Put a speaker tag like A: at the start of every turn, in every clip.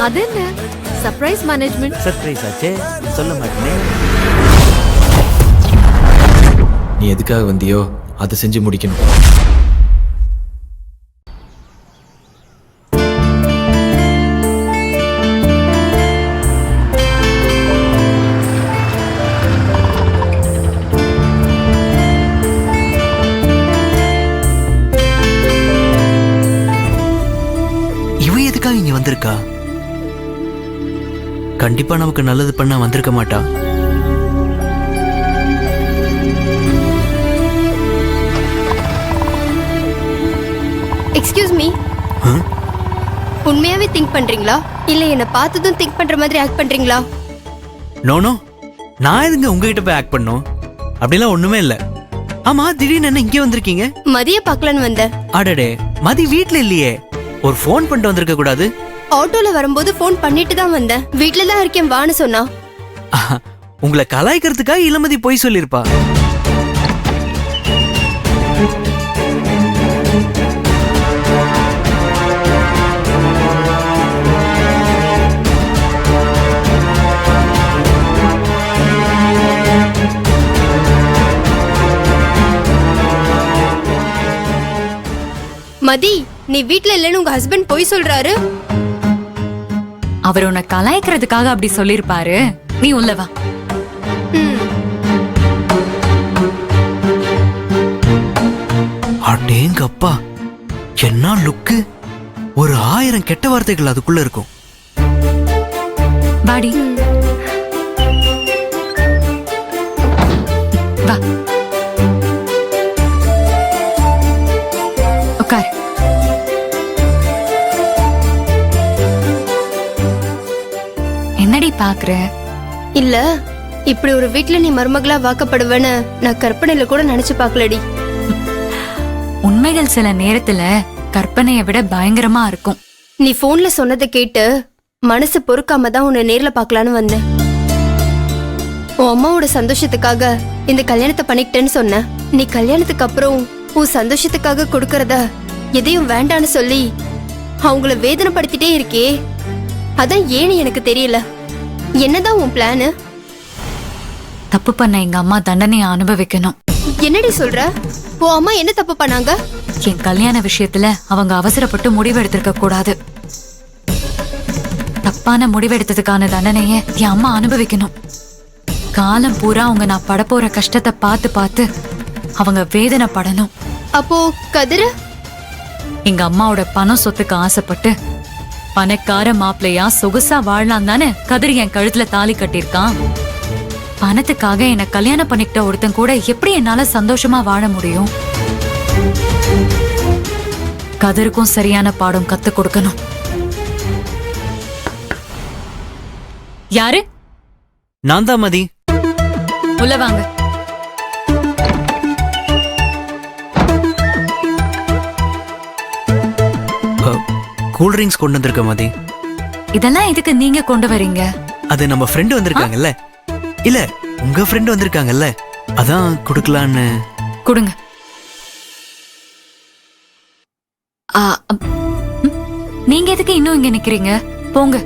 A: அது என்ன surprise management?
B: Surprise ஆச்சே, சொல்ல மாட்டேனே.
C: நீ எதுக்காக வந்தியோ அதை செஞ்சு முடிக்கணும்.
B: இவ எதுக்காக இங்க வந்திருக்கா? கண்டிப்பா நமக்கு நல்லது பண்ண வந்திருக்க மாட்டா.
D: எக்ஸ்கியூஸ் மீ, உண்மையாவே திங்க் பண்றீங்களா இல்ல என்ன பார்த்ததும் திங்க் பண்ற மாதிரி ஆக்ட் பண்றீங்களா?
B: நோ, நான் எதுங்க உங்ககிட்ட போய் ஆக்ட் பண்ணோம்? அப்படிலாம் ஒண்ணுமே இல்ல. ஆமா, திடீர்னு என்ன இங்கே வந்திருக்கீங்க?
D: மதிய பார்க்கலான்னு வந்தேன்.
B: அடடே, மதி வீட்ல இல்லையே. ஒரு ஃபோன் பண்ணிட்டு வந்திருக்க கூடாது?
D: ஆட்டோல வரும்போது ஃபோன் பண்ணிட்டு தான் வந்தேன். வீட்ல தான் இருக்கேன் வான்னு சொன்னா.
B: உங்களை கலாய்க்கிறதுக்காக இளமதி போய் சொல்லிருப்பா.
D: மதி, நீ வீட்ல இல்லன்னு உங்க ஹஸ்பண்ட் போய் சொல்றாரு.
A: அவர் உன்னை கலாய்க்கிறதுக்காக அப்படி சொல்லிருப்பாரு. நீ உள்ள வா.
B: அடேங்கப்பா, என்ன லுக்கு! ஒரு 1000 கெட்ட வார்த்தைகள் அதுக்குள்ள இருக்கும்.
A: பாடி வா, உட்கார். என்னடி பாக்குற?
D: இல்ல, இப்படி ஒரு வீட்ல நீ மருமகளா வாக்கப்படுவேன்னு நான் கற்பனையில கூட நினைச்சு பாக்கலடி.
A: உண்மைகள் சில நேரத்துல கற்பனையை விட பயங்கரமா இருக்கும்.
D: நீ போன்ல சொன்னதை கேட்டு மனசு பொறுக்காம தான் உன்னை நேர்ல பாக்கலான்னு வந்தேன். உன் அம்மாவோட சந்தோஷத்துக்காக இந்த கல்யாணத்தை பண்ணிக்கிட்டேன்னு சொன்ன. நீ கல்யாணத்துக்கு அப்புறம் உன் சந்தோஷத்துக்காக கொடுக்கறத எதையும் வேண்டான்னு சொல்லி அவங்கள வேதனைப்படுத்திட்டே இருக்கே, அதான் ஏன்னு எனக்கு தெரியல. என்னதான் உன் பிளானு?
A: தப்பு பண்ண எங்க அம்மா தண்டனையை அனுபவிக்கணும்.
D: என்னடி சொல்ற? உன் அம்மா என்ன தப்பு பண்ணாங்க?
A: என் கல்யாண விஷயத்துல அவங்க அவசரப்பட்டு முடிவெடுத்திருக்க கூடாது. தப்பான முடிவெடுத்ததுக்கான தண்டனைய என் அம்மா அனுபவிக்கணும். காலம் பூரா அவங்க நான் படப்போற கஷ்டத்தை பார்த்து பார்த்து அவங்க வேதனைப்படணும்.
D: அப்போ கதிரு?
A: எங்க அம்மாவோட பணம் சொத்துக்கு ஆசைப்பட்டு பணக்கார மாப்பிள்ளையா சொகுசா வாழலாம் தானே கதிர் என் கழுத்துல தாலி கட்டிருக்கான். பணத்துக்காக என்ன கல்யாணம் பண்ணிக்கிட்ட ஒருத்தன் கூட எப்படி என்னால சந்தோஷமா வாழ முடியும்? கதிருக்கும் சரியான பாடம் கத்து கொடுக்கணும். யாரு?
B: நான் தான் மதி.
A: உள்ள வாங்க.
B: கூல் ட்ரிங்க்ஸ் கொண்டு வந்திருக்க மதி.
A: இதெல்லாம் எதுக்கு நீங்க கொண்டு வரீங்க?
B: அது நம்ம ஃப்ரெண்ட் வந்திருக்காங்கல்ல. இல்ல, உங்க ஃப்ரெண்ட் வந்திருக்காங்கல்ல, அதான் குடுக்கலான்னு.
A: கொடுங்க. நீங்க எதுக்கு இன்னும் இங்க நிக்கிறீங்க? போங்க.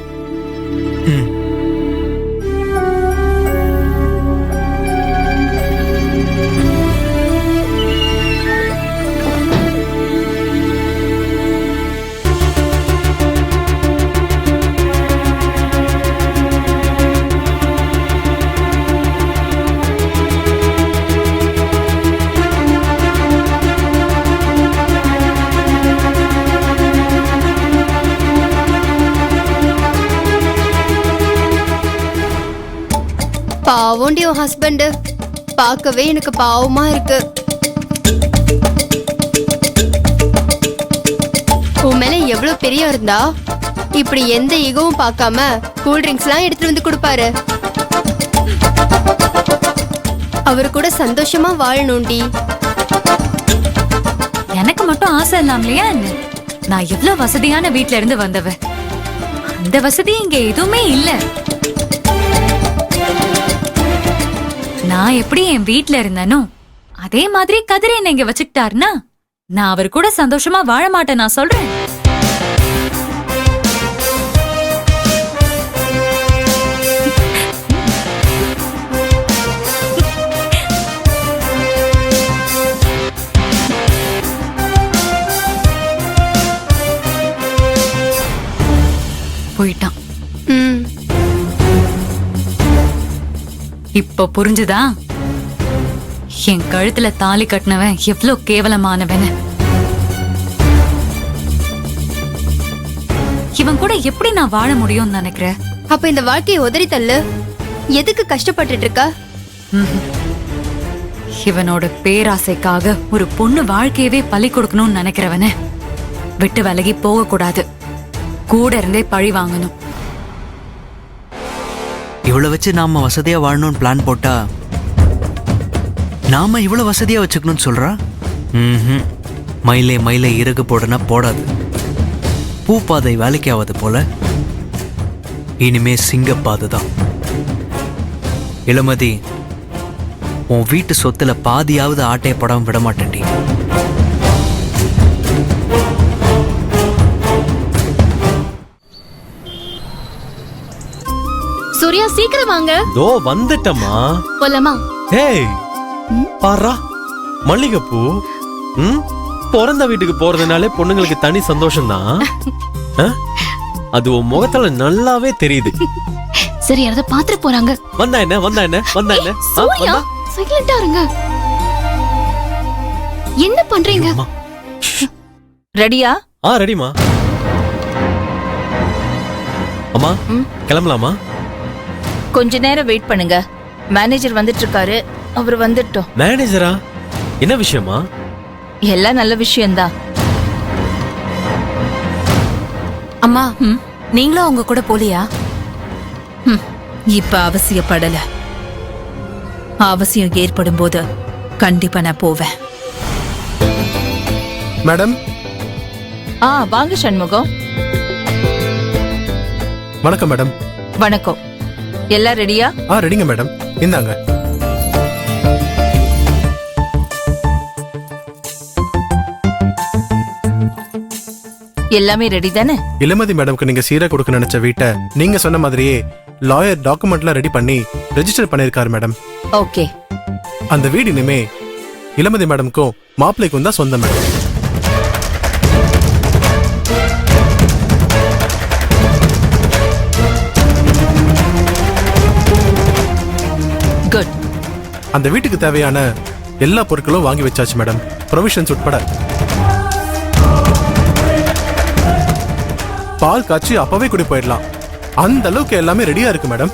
D: பாவோண்டி உன் ஹஸ்பண்ட், பார்க்கவே எனக்கு பாவமா இருக்கு. உன் மேல எவ்வளவு பெரிய இருந்தா இப்படி எந்த ஈகவும் பார்க்காம கூல் ட்ரிங்க்ஸ் எல்லாம் எடுத்துட்டு வந்து கொடுப்பாரு. அவரு கூட சந்தோஷமா வாழணும்டி.
A: எனக்கு மட்டும் ஆசை இல்லாமலையா என்ன? நான் எவ்வளவு வசதியான வீட்ல இருந்து வந்தவ. அந்த வசதி இங்க எதுவுமே இல்ல. நான் எப்படி என் வீட்ல இருந்தனோ அதே மாதிரி கதிரை என்ன இங்க வச்சுக்கிட்டாருன்னா நான் அவர் கூட சந்தோஷமா வாழ மாட்டேன். நான் சொல்றேன். போயிட்டான்.
D: ம்.
A: இப்ப புரிஞ்சுதா என் கழுத்துல தாலி கட்டினவன் எவ்வளவு கேவலமானவன். இவன் கூட எப்படி நான் வாழ முடியும்னு நினைக்கிற?
D: அப்ப இந்த வாழ்க்கையை உதறி தள்ளு. எதுக்கு கஷ்டப்பட்டுட்டு இருக்க?
A: இவனோட பேராசைக்காக ஒரு பொண்ணு வாழ்க்கையவே பலி கொடுக்கணும்னு நினைக்கிறவன விட்டு விலகி போக கூடாது. கூட இருந்தே பழி வாங்கணும்.
B: இவ்வளவு வச்சு நாம வசதியா வாழணும்னு பிளான் போட்டா நாம இவ்வளவு வசதியா வச்சுக்கணும்னு சொல்றா? மயிலே மயிலே இறகு போடுனா போடாது. பூப்பாதை வேலைக்கு ஆவது போல இனிமே சிங்கப்பாதை தான். இளமதி, உன் வீட்டு சொத்துல பாதியாவது ஆட்டைய படம் விட மாட்டேன்டி.
E: சூர்யா சீக்கிரம் வாங்க.
F: தோ வந்துட்டமா.
E: போலாமா?
F: ஏய் பாரா, மல்லிகைப்பூ. பிறந்த வீட்டுக்கு போறதுனாலே பொண்ணுங்களுக்கு தனி சந்தோஷம் தான். அது உன் முகத்துல நல்லாவே தெரியுது.
E: சரி, யாராவது பாத்துட்டு போறாங்க.
F: வந்தா என்ன வந்தா என்ன வந்தா என்ன?
E: சூர்யா சைலண்டா இருங்க. என்ன பண்றீங்க? ரெடியா?
F: ரெடிமா. அம்மா கிளம்பலாமா?
G: கொஞ்ச நேரம் வெயிட் பண்ணுங்க. மேனேஜர் வந்துட்டு இருக்காரு. அவர் வந்துட்டோம்.
F: மேனேஜரா? என்ன விஷயமா?
G: எல்லாம் நல்ல விஷயம்தான்.
H: அம்மா, நீங்களும் அவங்க கூட போலியா?
I: இப்ப அவசியப்படல. அவசியம் ஏற்படும் போது கண்டிப்பா நான் போவேன்.
J: மேடம்.
G: வாங்க சண்முகம்.
J: வணக்கம் மேடம்.
G: வணக்கம். எல்லாம் ரெடியா?
J: ரெடிங்க மேடம். இந்தாங்க.
G: எல்லாமே ரெடி தானே?
J: இளமதி மேடம்க்கு நீங்க சீரா கொடுக்க நினைச்ச வீட்டை நீங்க சொன்ன மாதிரியே லாயர் டாக்குமெண்ட்லாம் ரெடி பண்ணி ரெஜிஸ்டர் பண்ணிருக்காரு மேடம்.
G: ஓகே.
J: அந்த வீடு இனிமே இளமதி மேடம்க்கும் மாப்பிள்ளைக்கும் தான் சொந்தம் மேடம்.
G: குட்.
J: அந்த வீட்டுக்கு தேவையான எல்லா பொருட்களும் வாங்கி வச்சாச்சு மேடம், ப்ரொவிஷன்ஸ் உட்பட. பால் காய்ச்சி அப்பவே குடி போயிடலாம். அந்த அளவுக்கு எல்லாமே ரெடியா இருக்கு மேடம்.